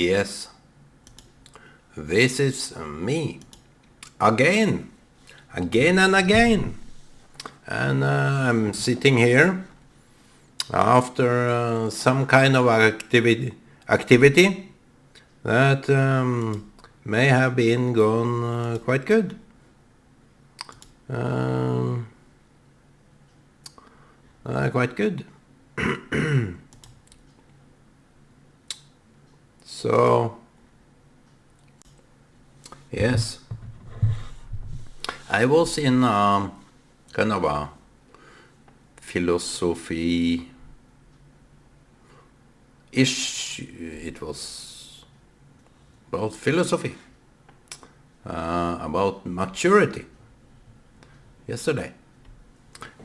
Yes, this is me. Again and again. And I'm sitting here after some kind of activity that may have been gone quite good. Quite good. So, yes, I was in kind of a philosophy-ish. It was about philosophy, about maturity. Yesterday,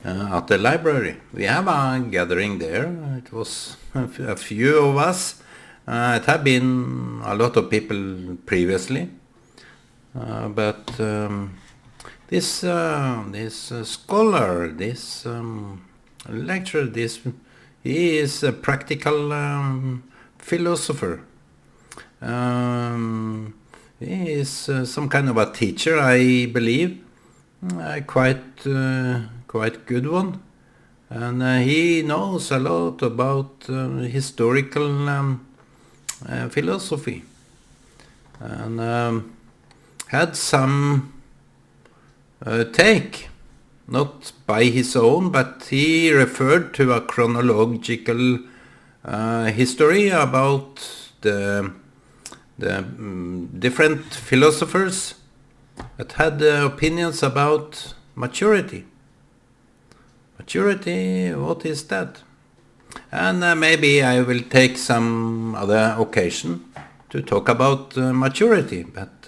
at the library, we have a gathering there. It was a few of us. It had been a lot of people previously, but this scholar, this lecturer, he is a practical philosopher. He is some kind of a teacher, I believe, quite good one, and he knows a lot about historical philosophy, and had some take, not by his own, but he referred to a chronological history about the different philosophers that had opinions about maturity. Maturity, what is that? And maybe I will take some other occasion to talk about maturity, but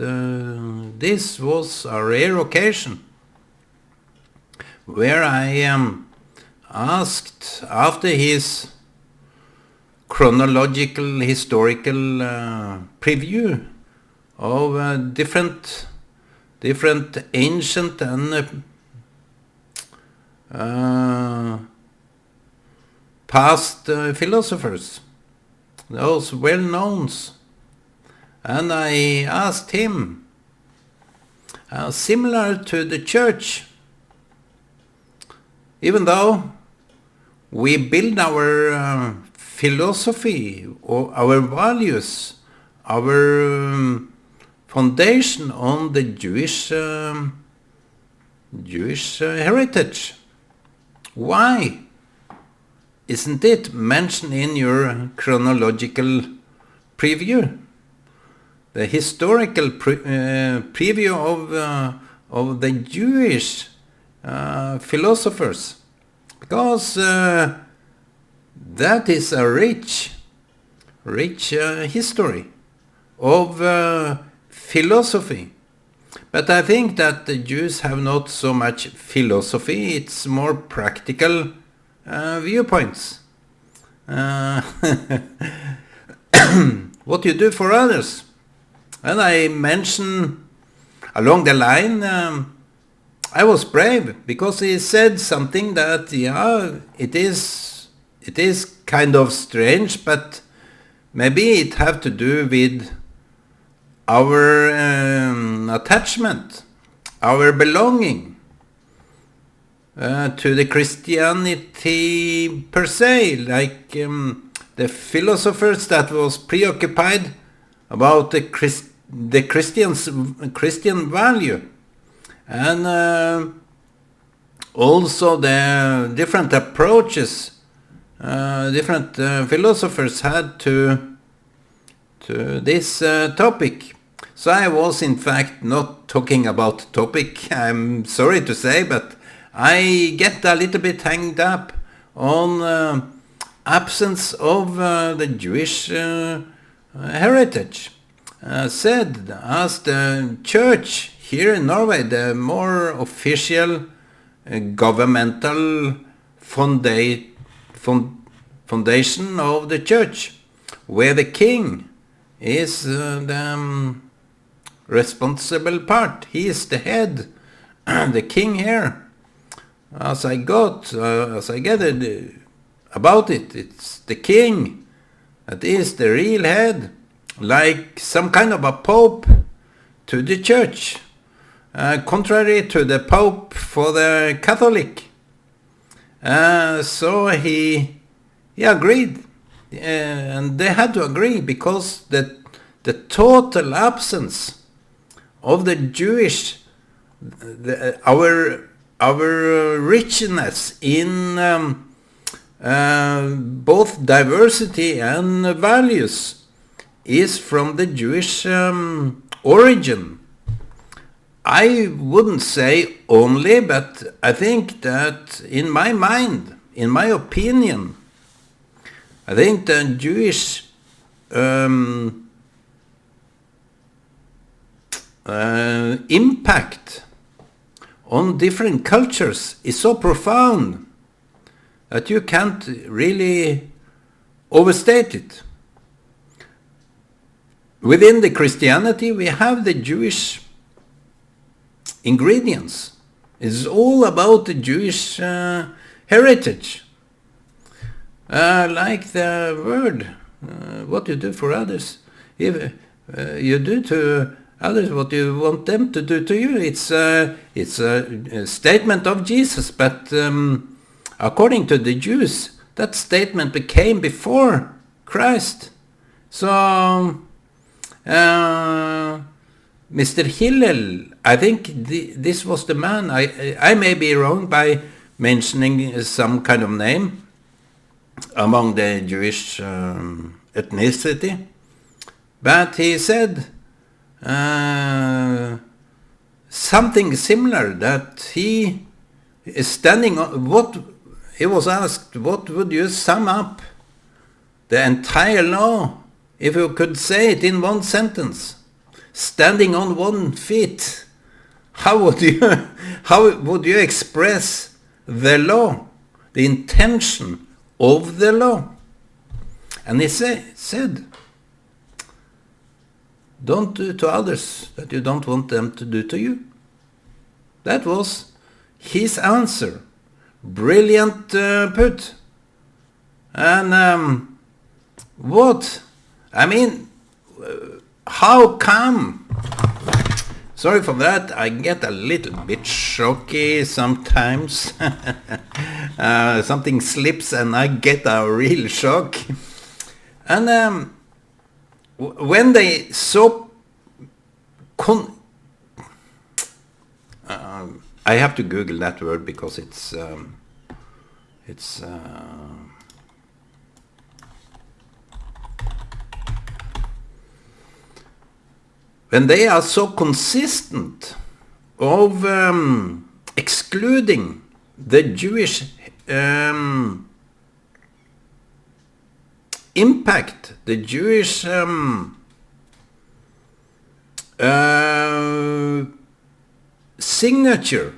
this was a rare occasion where I am asked after his chronological historical preview of different ancient and past philosophers, those well-knowns, and I asked him, similar to the church, even though we build our philosophy or our values, our foundation on the Jewish heritage, why isn't it mentioned in your chronological preview? The historical preview of the Jewish philosophers, because that is a rich history of philosophy. But I think that the Jews have not so much philosophy, it's more practical viewpoints. What you do for others. And I mentioned along the line, I was brave because he said something that, it is kind of strange, but maybe it have to do with our attachment, our belonging to the Christianity per se, like the philosophers that was preoccupied about the Christian value, and also the different approaches different philosophers had to this topic. So I was in fact not talking about topic, I'm sorry to say, but I get a little bit hanged up on absence of the Jewish heritage. Said as the church here in Norway, the more official governmental foundation of the church, where the king is the responsible part. He is the head, the king here. As I gathered about it, it's the king that is the real head. like some kind of a pope to the church, contrary to the pope for the Catholic. So he agreed, and they had to agree, because the total absence of the Jewish, our richness in both diversity and values is from the Jewish origin. I wouldn't say only, but I think that in my mind, in my opinion, I think the Jewish impact on different cultures is so profound that you can't really overstate it. Within the Christianity, we have the Jewish ingredients. It's all about the Jewish heritage. Like the word, what you do for others. If you do to others what you want them to do to you, it's a statement of Jesus, but according to the Jews, that statement became before Christ. So Mr. Hillel, I think this was the man. I may be wrong by mentioning some kind of name among the Jewish ethnicity, but he said something similar, that he is standing on what he was asked, what would you sum up the entire law if you could say it in one sentence? Standing on one feet, how would you express the law, the intention of the law? And he said, don't do to others that you don't want them to do to you. That was his answer. Brilliant put. And what? I mean, how come? Sorry for that, I get a little bit shocky sometimes. Something slips and I get a real shock. And when they so I have to Google that word because it's when they are so consistent of excluding the Jewish impact, the Jewish signature.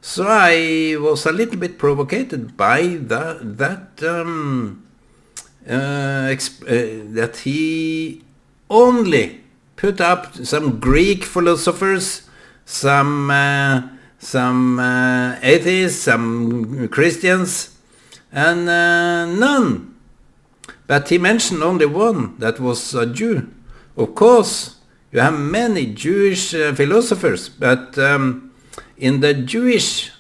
So I was a little bit provoked by that he only put up some Greek philosophers, some atheists, some Christians, and none. But he mentioned only one, that was a Jew. Of course, you have many Jewish philosophers, but in the Jewish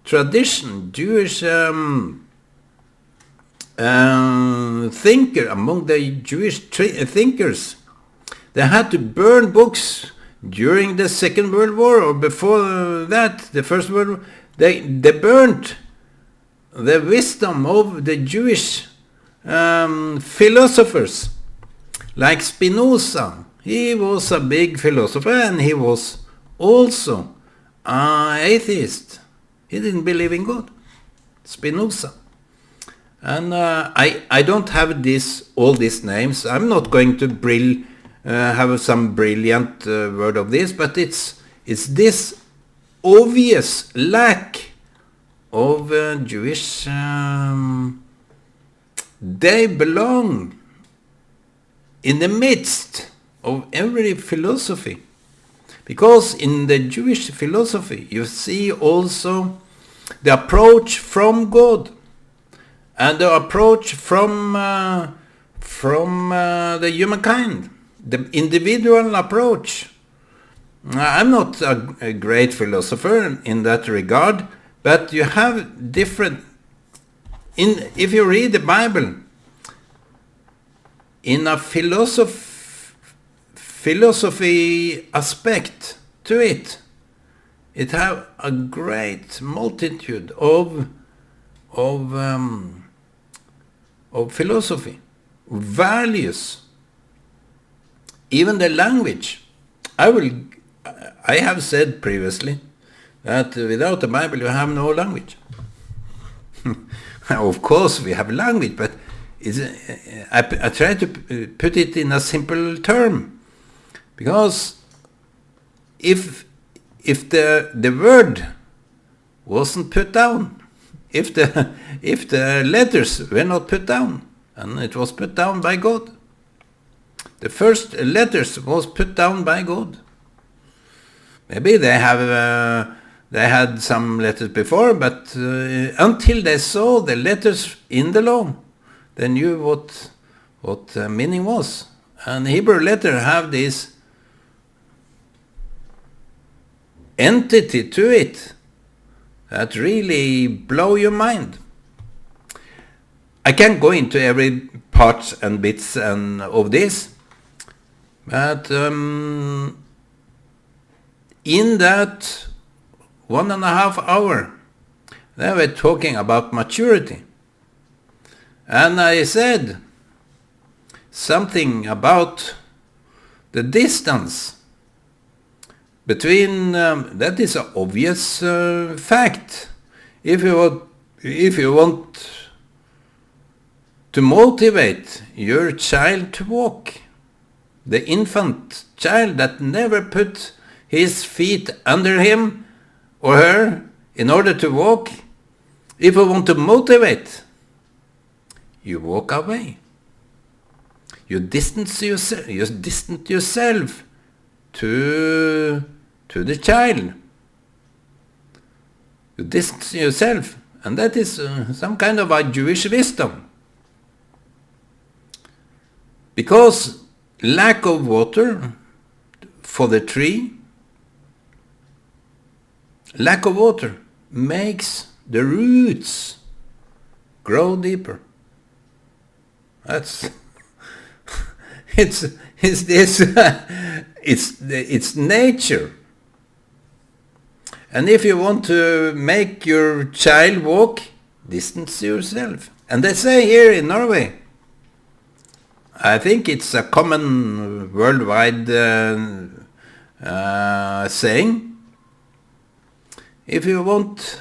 tradition, Jewish thinker, among the Jewish thinkers, they had to burn books during the Second World War, or before that, the First World War. They burnt the wisdom of the Jewish philosophers, like Spinoza. He was a big philosopher, and he was also an atheist. He didn't believe in God, Spinoza. And I don't have all these names. I'm not going to have some brilliant word of this, but it's this obvious lack of Jewish. They belong in the midst of every philosophy, because in the Jewish philosophy you see also the approach from God, and the approach from the humankind, the individual approach. I'm not a great philosopher in that regard, but you have different... if you read the Bible, in a philosophy aspect to it, it have a great multitude of philosophy, values, even the language. I have said previously that without the Bible you have no language. Of course we have language, but I try to put it in a simple term, because if the word wasn't put down, if the letters were not put down, and it was put down by God, the first letters was put down by God. Maybe they had some letters before, but until they saw the letters in the law, they knew what meaning was. And Hebrew letter have this entity to it that really blow your mind. I can't go into every part and bits of this, but in that 1.5 hours, they were talking about maturity. And I said something about the distance between, that is an obvious fact. If you want to motivate your child to walk, the infant child that never put his feet under him or her in order to walk, if you want to motivate, you walk away. You distance yourself to the child. You distance yourself, and that is some kind of a Jewish wisdom. Because lack of water for the tree, lack of water makes the roots grow deeper. That's it's nature. And if you want to make your child walk, distance yourself. And they say here in Norway, I think it's a common worldwide saying, if you want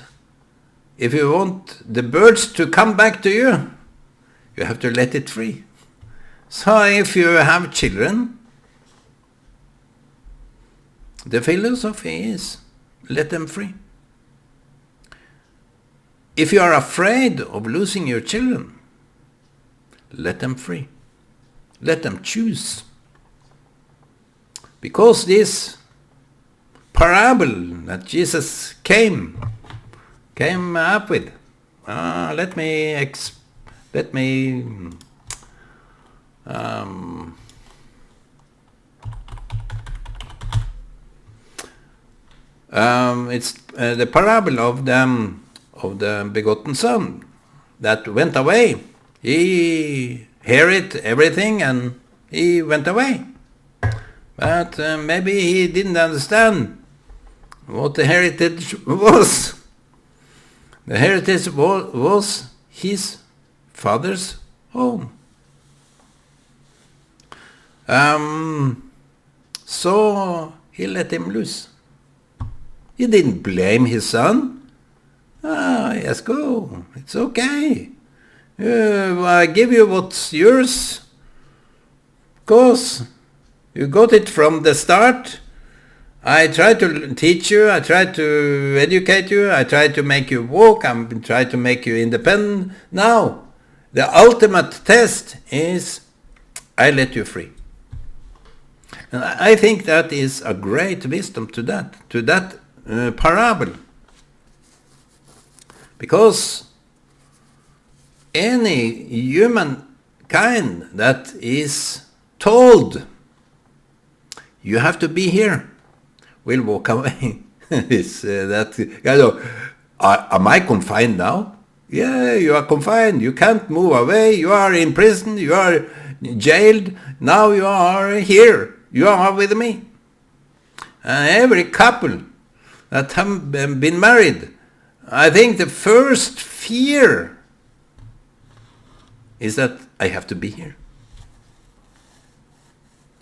the birds to come back to you, you have to let it free. So if you have children, the philosophy is let them free. If you are afraid of losing your children, let them free. Let them choose. Because this parable that Jesus came up with, let me it's the parable of the begotten son that went away. He heard everything and he went away. But maybe he didn't understand what the heritage was. The heritage was his father's home. So he let him loose. He didn't blame his son. Yes, go. It's okay. I give you what's yours. Of course, you got it from the start. I try to teach you. I try to educate you. I try to make you walk. I try to make you independent. Now, the ultimate test is I let you free. And I think that is a great wisdom to that parable. Because any human kind that is told, you have to be here, will walk away. Am I confined now? Yeah, you are confined. You can't move away. You are in prison. You are jailed. Now you are here. You are with me. And every couple that have been married, I think the first fear is that I have to be here.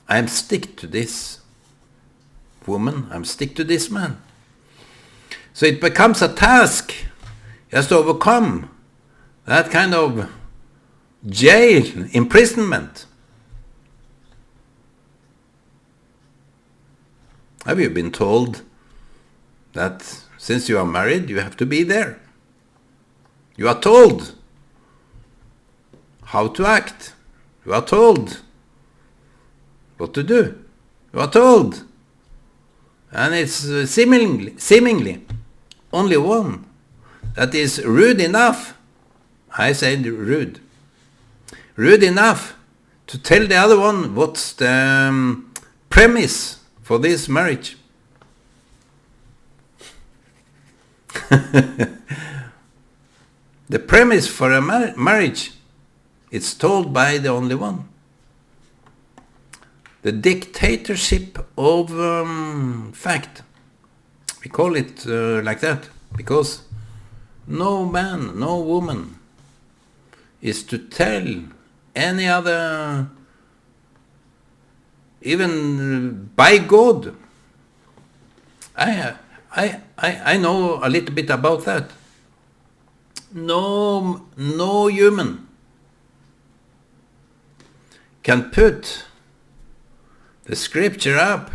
I'm stick to this woman. I'm stick to this man. So it becomes a task just to overcome that kind of jail, imprisonment. Have you been told that since you are married, you have to be there? You are told how to act. You are told what to do. You are told. And it's seemingly only one that is rude enough. I said rude. Rude enough to tell the other one what's the premise for this marriage. The premise for a marriage, it's told by the only one. The dictatorship of fact. We call it like that because no man, no woman is to tell any other, even by God. I know a little bit about that. No human can put the scripture up,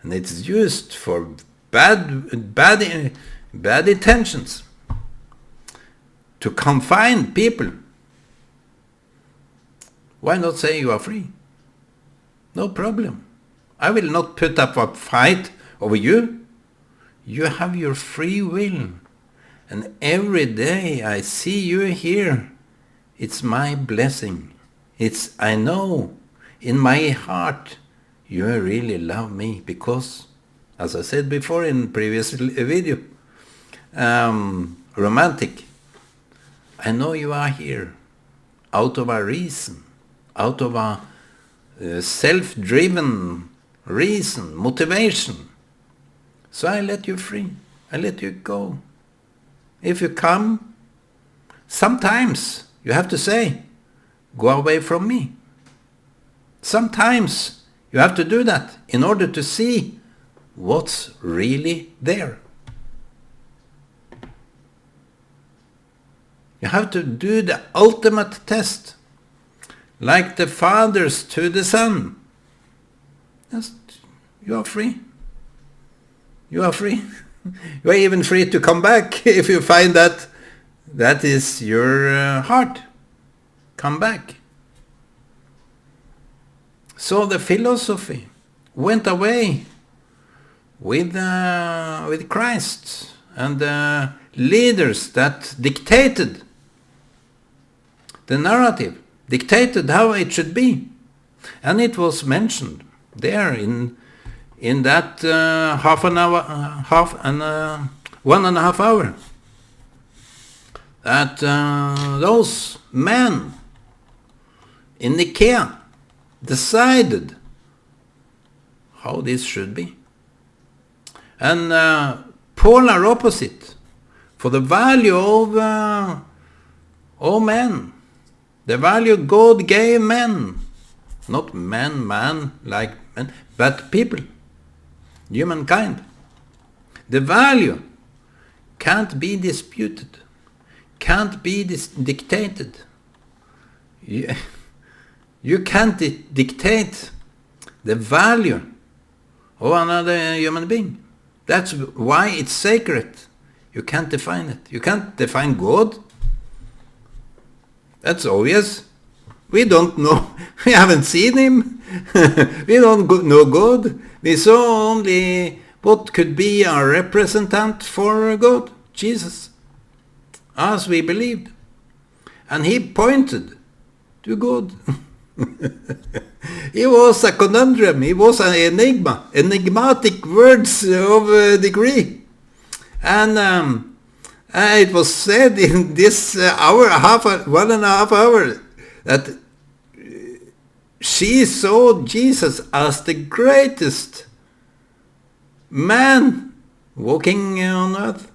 and it's used for bad intentions to confine people. Why not say you are free? No problem. I will not put up a fight over you. You have your free will. And every day I see you here, it's my blessing. I know in my heart you really love me because, as I said before in previous video, romantic. I know you are here out of a reason, out of a self-driven reason, motivation. So I let you free. I let you go. If you come, sometimes you have to say, go away from me. Sometimes you have to do that in order to see what's really there. You have to do the ultimate test, like the fathers to the son. Just, you are free. You are free. You are even free to come back if you find that that is your heart. Come back. So the philosophy went away with Christ and the leaders that dictated the narrative, dictated how it should be. And it was mentioned there in that 1.5 hour, that those men in Nicaea decided how this should be. And polar opposite for the value of men, the value God gave men, not man like men, but people, humankind. The value can't be disputed, can't be dictated. You can't dictate the value of another human being. That's why it's sacred. You can't define it. You can't define God. That's obvious. We don't know. We haven't seen him. We don't know God. We saw only what could be a representative for God, Jesus, as we believed. And he pointed to God. It was a conundrum. It was an enigma, enigmatic words of degree. And it was said in this hour, 1.5 hours, that she saw Jesus as the greatest man walking on earth.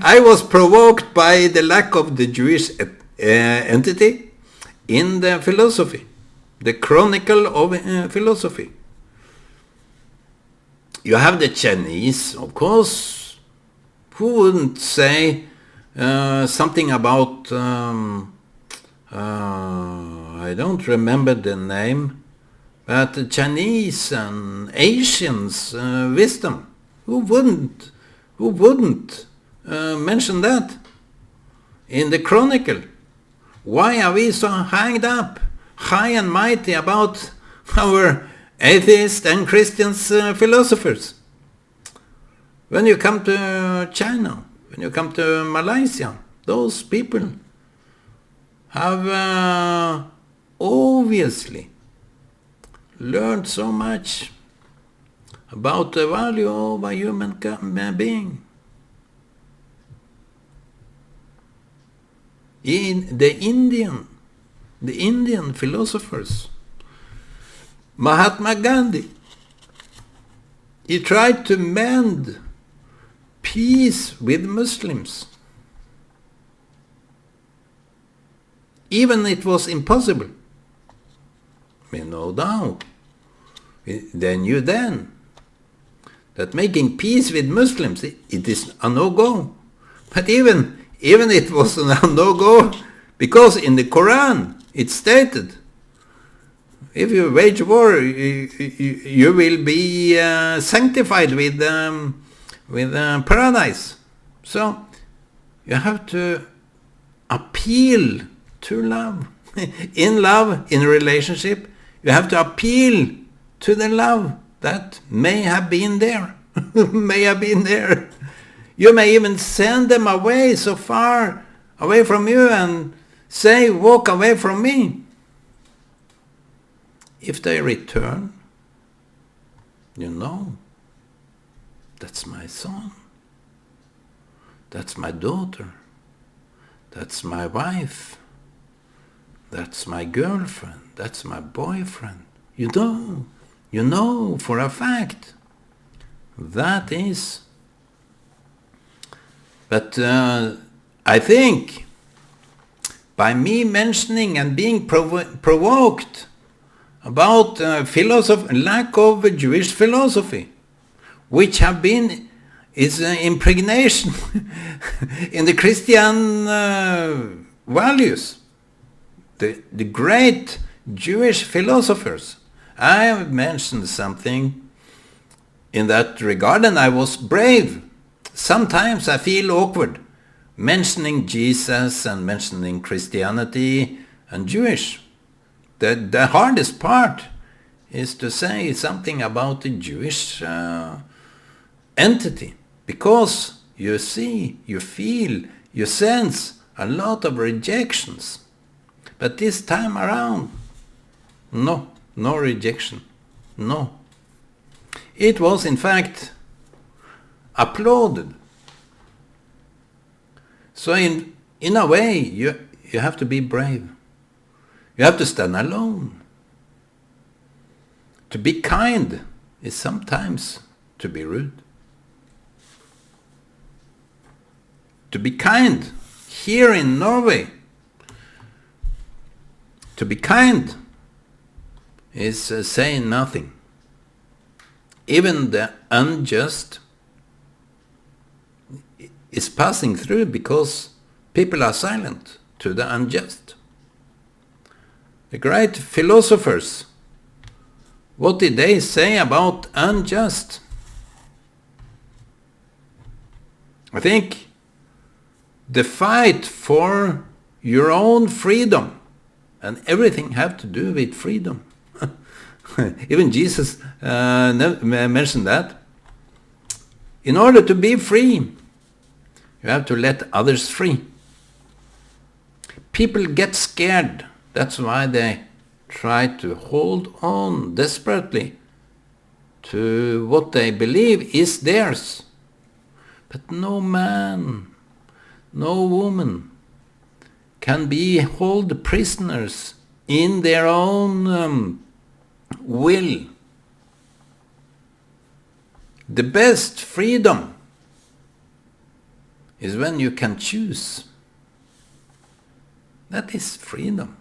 I was provoked by the lack of the Jewish entity in the philosophy, the chronicle of philosophy. You have the Chinese, of course. Who wouldn't say something about, I don't remember the name, but the Chinese and Asians' wisdom. Who wouldn't mention that in the chronicle? Why are we so hanged up, high and mighty about our atheist and Christians philosophers? When you come to China, when you come to Malaysia, those people have obviously learned so much about the value of a human being. In the Indian philosophers, Mahatma Gandhi, he tried to mend peace with Muslims. Even it was impossible. We know now. They knew then that making peace with Muslims, it is a no-go. But even it was a no-go, because in the Quran it stated, if you wage war, you will be sanctified with paradise. So you have to appeal to love. In love, in relationship, you have to appeal to the love that may have been there. May have been there. You may even send them away so far away from you and say, walk away from me. If they return, you know, that's my son. That's my daughter. That's my wife. That's my girlfriend. That's my boyfriend. You know for a fact. That is. But I think by me mentioning and being provoked about lack of Jewish philosophy, which have been is impregnation in the Christian values, the great Jewish philosophers. I have mentioned something in that regard, and I was brave. Sometimes I feel awkward mentioning Jesus and mentioning Christianity and Jewish. The hardest part is to say something about the Jewish entity, because you see, you feel, you sense a lot of rejections. But this time around, no rejection, no. It was in fact applauded. So in a way, you have to be brave. You have to stand alone. To be kind is sometimes to be rude. To be kind here in Norway, to be kind is saying nothing. Even the unjust is passing through because people are silent to the unjust. The great philosophers, what did they say about unjust? I think the fight for your own freedom, and everything have to do with freedom. Even Jesus mentioned that. In order to be free, you have to let others free. People get scared That's why they try to hold on desperately to what they believe is theirs. But no man, no woman can be held prisoners in their own will. The best freedom is when you can choose. That is freedom.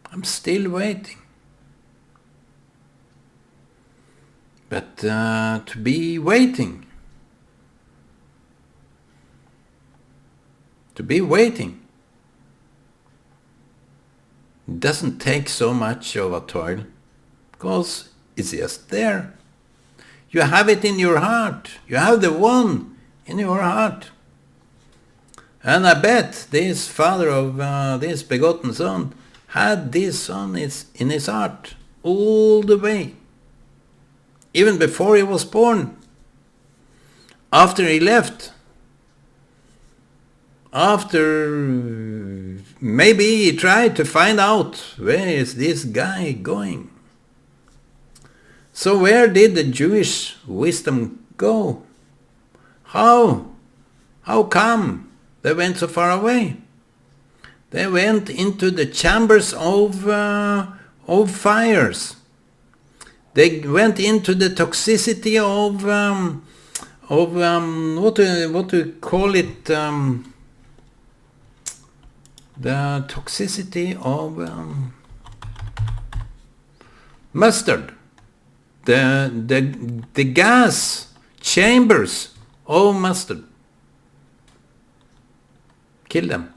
I'm still waiting. But to be waiting, it doesn't take so much of a toil, because it's just there. You have it in your heart. You have the one in your heart. And I bet this father of this begotten son had this son in his heart all the way. Even before he was born. After he left. After maybe he tried to find out, where is this guy going? So where did the Jewish wisdom go? How come they went so far away? They went into the chambers of fires. They went into the toxicity of what do you call it? The toxicity of mustard. The gas chambers of mustard. Kill them.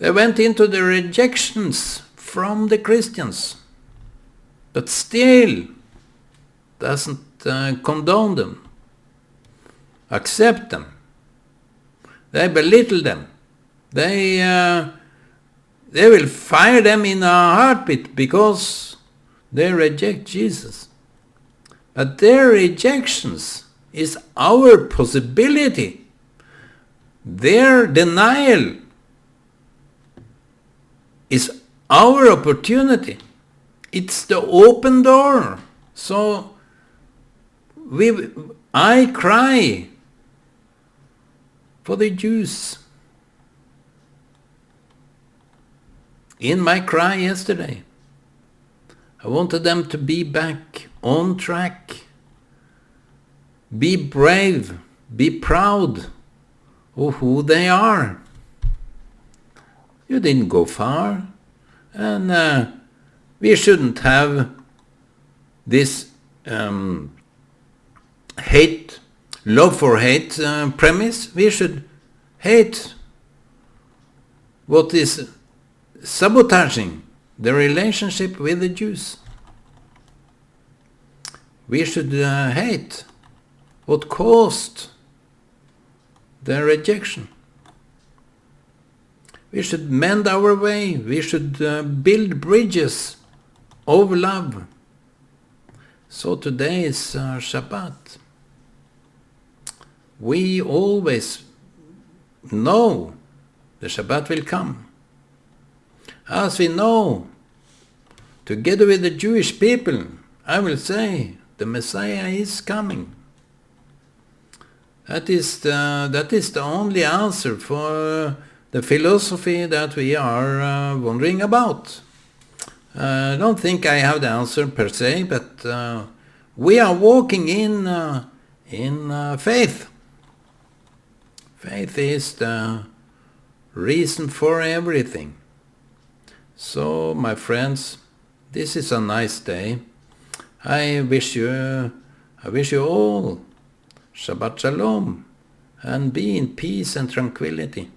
They went into the rejections from the Christians, but still doesn't condone them, accept them. They belittle them. They will fire them in a heartbeat because they reject Jesus. But their rejections is our possibility. Their denial is our opportunity. It's the open door. So I cry for the Jews. In my cry yesterday, I wanted them to be back on track. Be brave, be proud of who they are. You didn't go far, and we shouldn't have this love for hate premise. We should hate what is sabotaging the relationship with the Jews. We should hate what caused their rejection. We should mend our way. We should build bridges of love. So today is Shabbat. We always know the Shabbat will come. As we know, together with the Jewish people, I will say, the Messiah is coming. That is the only answer for the philosophy that we are wondering about. I don't think I have the answer per se, but we are walking in faith. Faith is the reason for everything. So, my friends, this is a nice day. I wish you all Shabbat Shalom, and be in peace and tranquility.